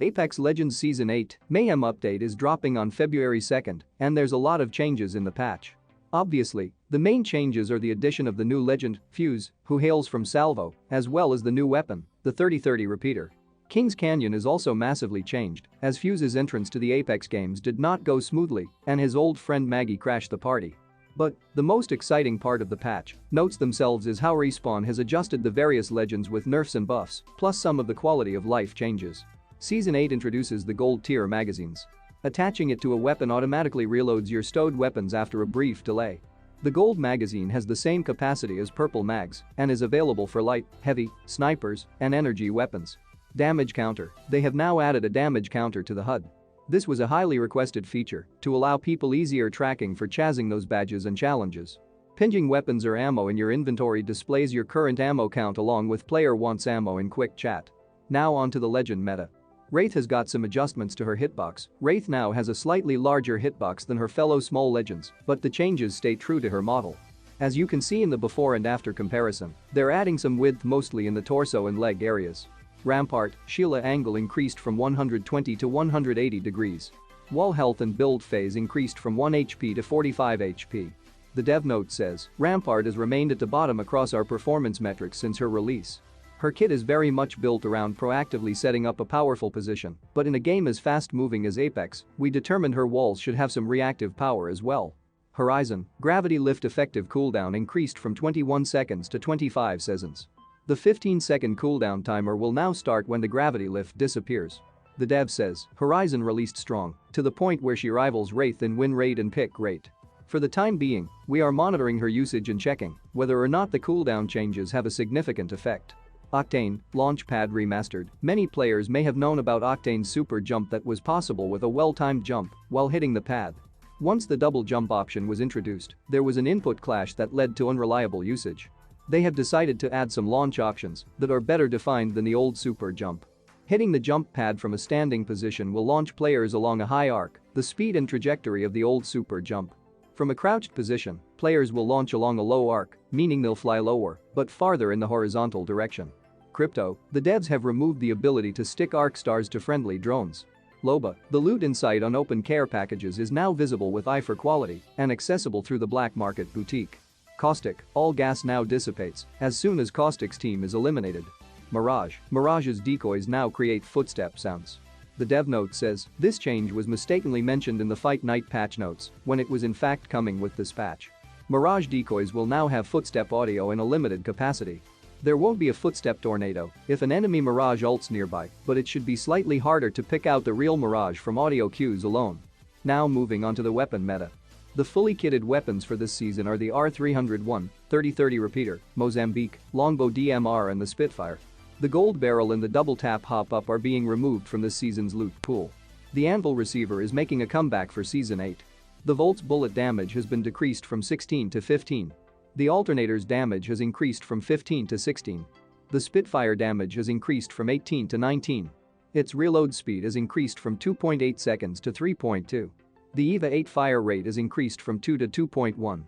Apex Legends Season 8 Mayhem update is dropping on February 2nd, and there's a lot of changes in the patch. Obviously, the main changes are the addition of the new legend, Fuse, who hails from Salvo, as well as the new weapon, the 3030 repeater. Kings Canyon is also massively changed, as Fuse's entrance to the Apex games did not go smoothly and his old friend Maggie crashed the party. But the most exciting part of the patch notes themselves is how Respawn has adjusted the various legends with nerfs and buffs, plus some of the quality of life changes. Season 8 introduces the gold tier magazines. Attaching it to a weapon automatically reloads your stowed weapons after a brief delay. The gold magazine has the same capacity as purple mags and is available for light, heavy, snipers, and energy weapons. Damage counter. They have now added a damage counter to the HUD. This was a highly requested feature to allow people easier tracking for chasing those badges and challenges. Pinging weapons or ammo in your inventory displays your current ammo count along with player wants ammo in quick chat. Now on to the legend meta. Wraith has got some adjustments to her hitbox. Wraith now has a slightly larger hitbox than her fellow small legends, but the changes stay true to her model. As you can see in the before and after comparison, they're adding some width mostly in the torso and leg areas. Rampart, Sheila angle increased from 120 to 180 degrees. Wall health and build phase increased from 1 HP to 45 HP. The dev note says, Rampart has remained at the bottom across our performance metrics since her release. Her kit is very much built around proactively setting up a powerful position, but in a game as fast-moving as Apex, we determined her walls should have some reactive power as well. Horizon, gravity lift effective cooldown increased from 21 seconds to 25 seconds. The 15-second cooldown timer will now start when the gravity lift disappears. The dev says, Horizon released strong, to the point where she rivals Wraith in win rate and pick rate. For the time being, we are monitoring her usage and checking whether or not the cooldown changes have a significant effect. Octane, Launchpad Remastered. Many players may have known about Octane's super jump that was possible with a well-timed jump while hitting the pad. Once the double jump option was introduced, there was an input clash that led to unreliable usage. They have decided to add some launch options that are better defined than the old super jump. Hitting the jump pad from a standing position will launch players along a high arc, the speed and trajectory of the old super jump. From a crouched position, players will launch along a low arc, meaning they'll fly lower, but farther in the horizontal direction. Crypto, the devs have removed the ability to stick arc stars to friendly drones. Loba, the loot insight on open care packages is now visible with eye for quality and accessible through the black market boutique. Caustic, all gas now dissipates as soon as Caustic's team is eliminated. Mirage, Mirage's decoys now create footstep sounds. The dev note says, this change was mistakenly mentioned in the Fight Night patch notes when it was in fact coming with this patch. Mirage decoys will now have footstep audio in a limited capacity. There won't be a footstep tornado if an enemy Mirage ults nearby, but it should be slightly harder to pick out the real Mirage from audio cues alone. Now moving on to the weapon meta. The fully kitted weapons for this season are the R301, 3030 repeater, Mozambique, Longbow DMR and the Spitfire. The gold barrel and the double tap hop-up are being removed from this season's loot pool. The Anvil receiver is making a comeback for Season 8. The Volt's bullet damage has been decreased from 16 to 15. The alternator's damage has increased from 15 to 16. The Spitfire damage has increased from 18 to 19. Its reload speed has increased from 2.8 seconds to 3.2. The EVA 8 fire rate has increased from 2 to 2.1.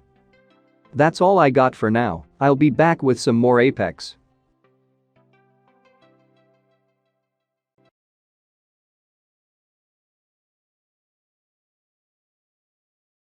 That's all I got for now. I'll be back with some more Apex.